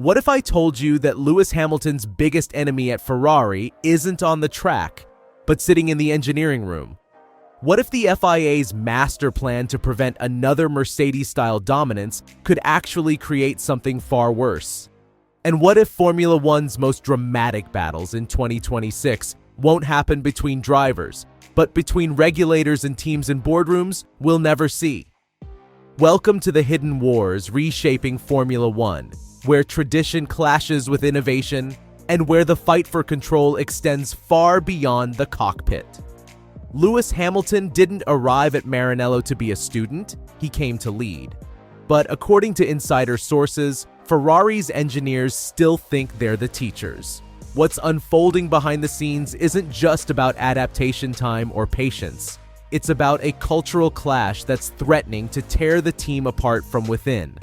What if I told you that Lewis Hamilton's biggest enemy at Ferrari isn't on the track, but sitting in the engineering room? What if the FIA's master plan to prevent another Mercedes-style dominance could actually create something far worse? And what if Formula One's most dramatic battles in 2026 won't happen between drivers, but between regulators and teams in boardrooms we'll never see? Welcome to the Hidden Wars reshaping Formula One, where tradition clashes with innovation and where the fight for control extends far beyond the cockpit. Lewis Hamilton didn't arrive at Maranello to be a student, he came to lead. But according to insider sources, Ferrari's engineers still think they're the teachers. What's unfolding behind the scenes isn't just about adaptation time or patience. It's about a cultural clash that's threatening to tear the team apart from within.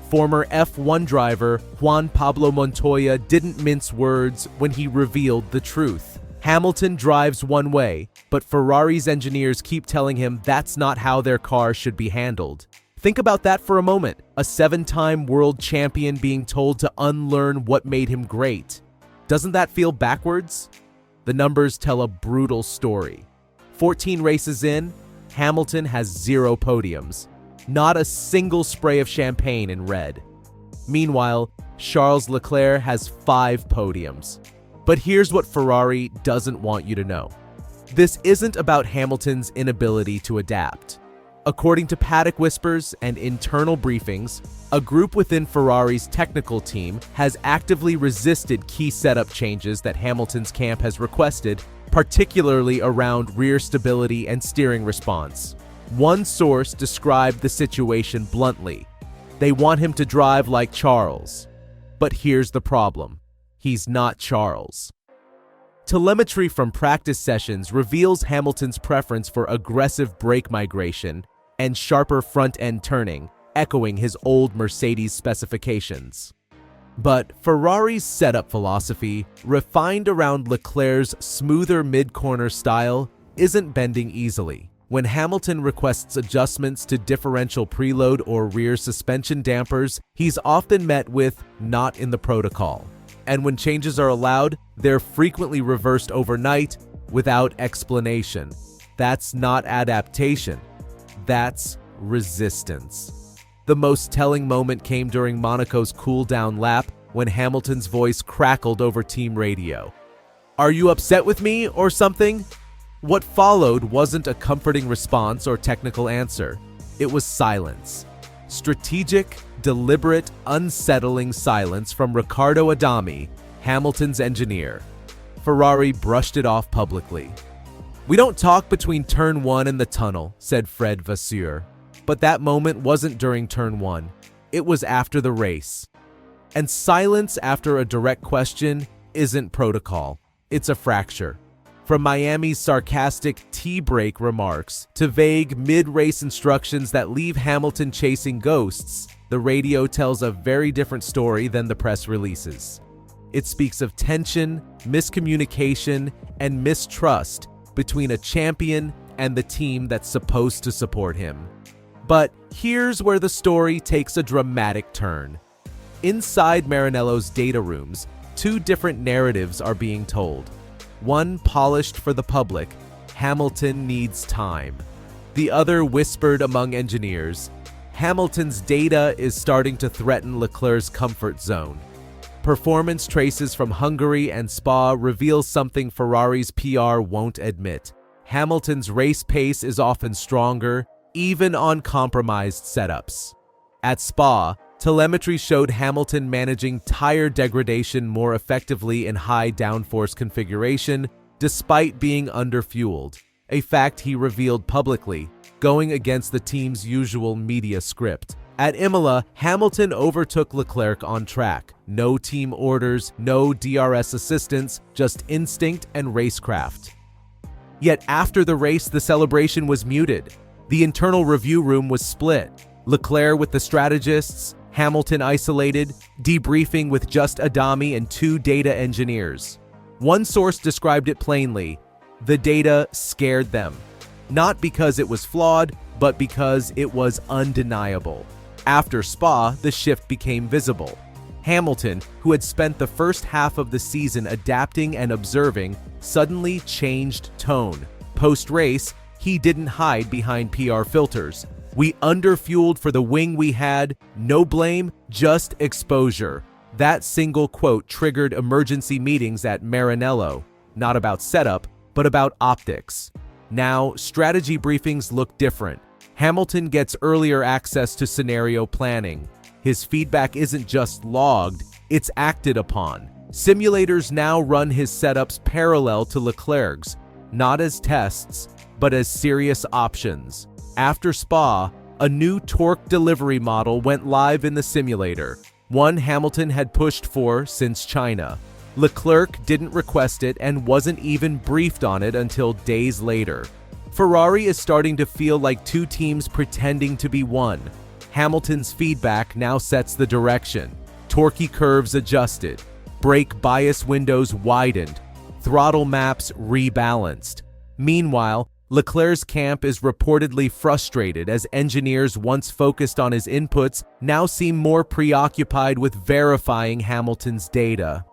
Former F1 driver Juan Pablo Montoya didn't mince words when he revealed the truth. Hamilton drives one way, but Ferrari's engineers keep telling him that's not how their car should be handled. Think about that for a moment. A 7-time world champion being told to unlearn what made him great. Doesn't that feel backwards? The numbers tell a brutal story. 14 races in, Hamilton has 0 podiums. Not a single spray of champagne in red. Meanwhile, Charles Leclerc has 5 podiums. But here's what Ferrari doesn't want you to know. This isn't about Hamilton's inability to adapt. According to paddock whispers and internal briefings, a group within Ferrari's technical team has actively resisted key setup changes that Hamilton's camp has requested, particularly around rear stability and steering response. One source described the situation bluntly. They want him to drive like Charles. But here's the problem. He's not Charles. Telemetry from practice sessions reveals Hamilton's preference for aggressive brake migration and sharper front-end turning, echoing his old Mercedes specifications. But Ferrari's setup philosophy, refined around Leclerc's smoother mid-corner style, isn't bending easily. When Hamilton requests adjustments to differential preload or rear suspension dampers, he's often met with "not in the protocol." And when changes are allowed, they're frequently reversed overnight without explanation. That's not adaptation. That's resistance. The most telling moment came during Monaco's cool-down lap when Hamilton's voice crackled over team radio. "Are you upset with me or something?" What followed wasn't a comforting response or technical answer. It was silence. Strategic, deliberate, unsettling silence from Riccardo Adami, Hamilton's engineer. Ferrari brushed it off publicly. "We don't talk between turn 1 and the tunnel," said Fred Vasseur. But that moment wasn't during turn 1. It was after the race. And silence after a direct question isn't protocol. It's a fracture. From Miami's sarcastic tea-break remarks to vague mid-race instructions that leave Hamilton chasing ghosts, the radio tells a very different story than the press releases. It speaks of tension, miscommunication, and mistrust between a champion and the team that's supposed to support him. But here's where the story takes a dramatic turn. Inside Maranello's data rooms, 2 different narratives are being told. One polished for the public, Hamilton needs time. The other whispered among engineers, Hamilton's data is starting to threaten Leclerc's comfort zone. Performance traces from Hungary and Spa reveal something Ferrari's PR won't admit. Hamilton's race pace is often stronger, even on compromised setups. At Spa, telemetry showed Hamilton managing tire degradation more effectively in high downforce configuration, despite being underfueled, a fact he revealed publicly, going against the team's usual media script. At Imola, Hamilton overtook Leclerc on track. No team orders, no DRS assistance, just instinct and racecraft. Yet after the race, the celebration was muted. The internal review room was split. Leclerc with the strategists, Hamilton isolated, debriefing with just Adami and 2 data engineers. One source described it plainly: the data scared them. Not because it was flawed, but because it was undeniable. After Spa, the shift became visible. Hamilton, who had spent the first half of the season adapting and observing, suddenly changed tone. Post-race, he didn't hide behind PR filters. "We underfueled for the wing we had, no blame, just exposure." That single quote triggered emergency meetings at Maranello, not about setup, but about optics. Now, strategy briefings look different. Hamilton gets earlier access to scenario planning. His feedback isn't just logged, it's acted upon. Simulators now run his setups parallel to Leclerc's, not as tests, but as serious options. After Spa, a new torque delivery model went live in the simulator, one Hamilton had pushed for since China. Leclerc didn't request it and wasn't even briefed on it until days later. Ferrari is starting to feel like two teams pretending to be one. Hamilton's feedback now sets the direction. Torque curves adjusted, brake bias windows widened, throttle maps rebalanced. Meanwhile, Leclerc's camp is reportedly frustrated as engineers once focused on his inputs now seem more preoccupied with verifying Hamilton's data.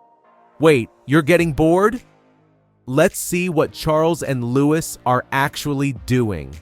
Wait, you're getting bored? Let's see what Charles and Lewis are actually doing.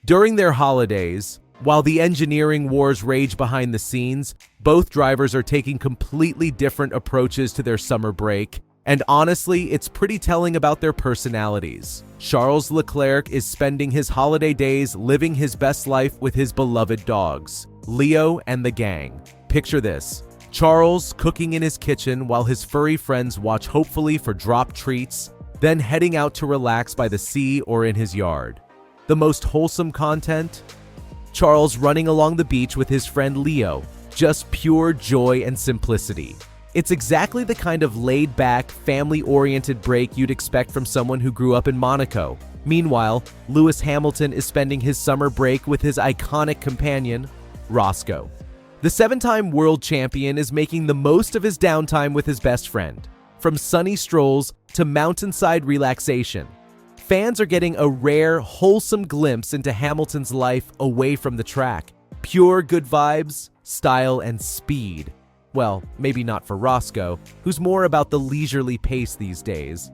During their holidays, while the engineering wars rage behind the scenes, both drivers are taking completely different approaches to their summer break. And honestly, it's pretty telling about their personalities. Charles Leclerc is spending his holiday days living his best life with his beloved dogs, Leo and the gang. Picture this: Charles cooking in his kitchen while his furry friends watch hopefully for drop treats, then heading out to relax by the sea or in his yard. The most wholesome content? Charles running along the beach with his friend Leo, just pure joy and simplicity. It's exactly the kind of laid-back, family-oriented break you'd expect from someone who grew up in Monaco. Meanwhile, Lewis Hamilton is spending his summer break with his iconic companion, Roscoe. The seven-time world champion is making the most of his downtime with his best friend. From sunny strolls to mountainside relaxation, fans are getting a rare, wholesome glimpse into Hamilton's life away from the track. Pure good vibes, style, and speed. Well, maybe not for Roscoe, who's more about the leisurely pace these days.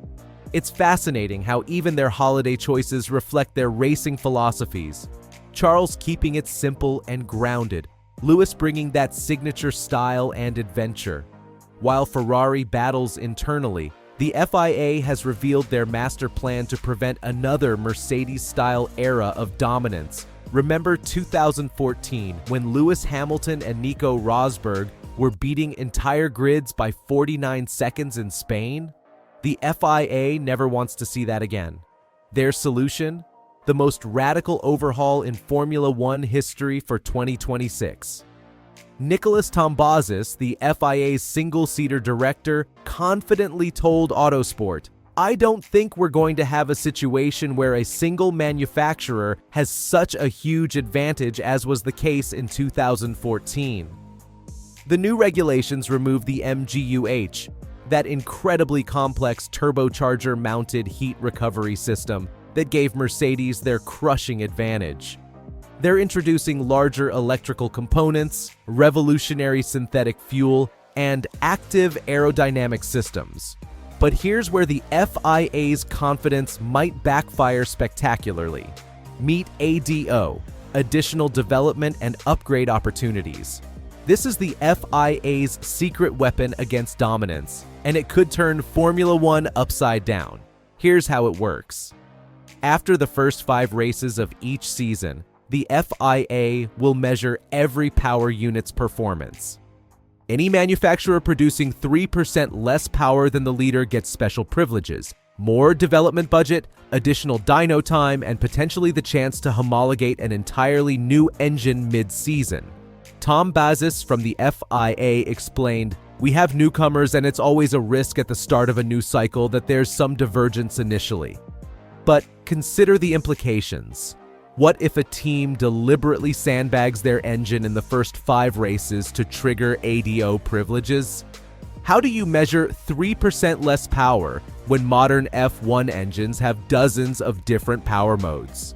It's fascinating how even their holiday choices reflect their racing philosophies. Charles keeping it simple and grounded, Lewis bringing that signature style and adventure. While Ferrari battles internally, the FIA has revealed their master plan to prevent another Mercedes-style era of dominance. Remember 2014, when Lewis Hamilton and Nico Rosberg were beating entire grids by 49 seconds in Spain? The FIA never wants to see that again. Their solution? The most radical overhaul in Formula One history for 2026. Nicholas Tombazis, the FIA's single-seater director, confidently told Autosport, "I don't think we're going to have a situation where a single manufacturer has such a huge advantage as was the case in 2014. The new regulations remove the MGUH, that incredibly complex turbocharger-mounted heat recovery system that gave Mercedes their crushing advantage. They're introducing larger electrical components, revolutionary synthetic fuel, and active aerodynamic systems. But here's where the FIA's confidence might backfire spectacularly. Meet ADO, additional development and upgrade opportunities. This is the FIA's secret weapon against dominance, and it could turn Formula One upside down. Here's how it works. After the first 5 races of each season, the FIA will measure every power unit's performance. Any manufacturer producing 3% less power than the leader gets special privileges, more development budget, additional dyno time, and potentially the chance to homologate an entirely new engine mid-season. Tom Bazis from the FIA explained, "We have newcomers and it's always a risk at the start of a new cycle that there's some divergence initially. But consider the implications. What if a team deliberately sandbags their engine in the first 5 races to trigger ADO privileges? How do you measure 3% less power when modern F1 engines have dozens of different power modes?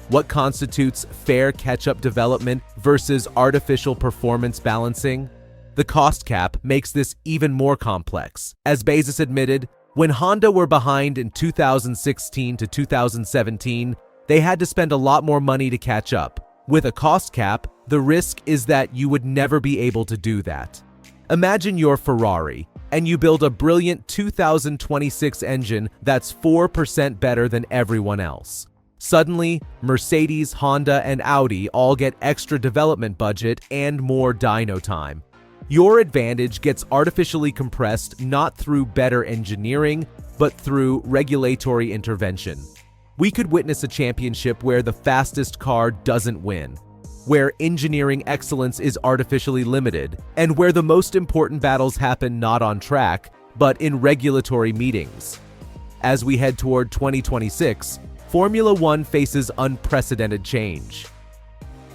What constitutes fair catch-up development versus artificial performance balancing? The cost cap makes this even more complex. As Bezos admitted, when Honda were behind in 2016 to 2017, they had to spend a lot more money to catch up. With a cost cap, the risk is that you would never be able to do that. Imagine you're Ferrari, and you build a brilliant 2026 engine that's 4% better than everyone else. Suddenly, Mercedes, Honda, and Audi all get extra development budget and more dyno time. Your advantage gets artificially compressed not through better engineering, but through regulatory intervention. We could witness a championship where the fastest car doesn't win, where engineering excellence is artificially limited, and where the most important battles happen not on track, but in regulatory meetings. As we head toward 2026, Formula One faces unprecedented change.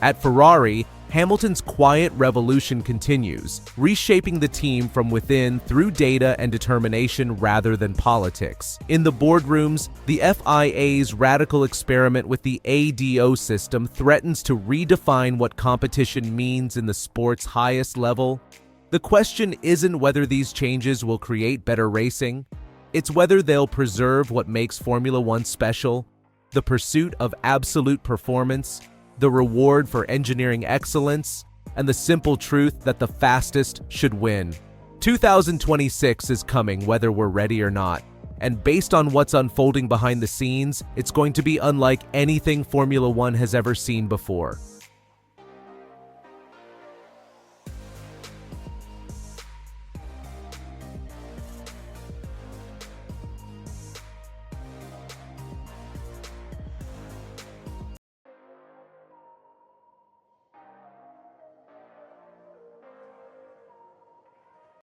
At Ferrari, Hamilton's quiet revolution continues, reshaping the team from within through data and determination rather than politics. In the boardrooms, the FIA's radical experiment with the ADO system threatens to redefine what competition means in the sport's highest level. The question isn't whether these changes will create better racing, it's whether they'll preserve what makes Formula One special: the pursuit of absolute performance, the reward for engineering excellence, and the simple truth that the fastest should win. 2026 is coming whether we're ready or not, and based on what's unfolding behind the scenes, it's going to be unlike anything Formula One has ever seen before.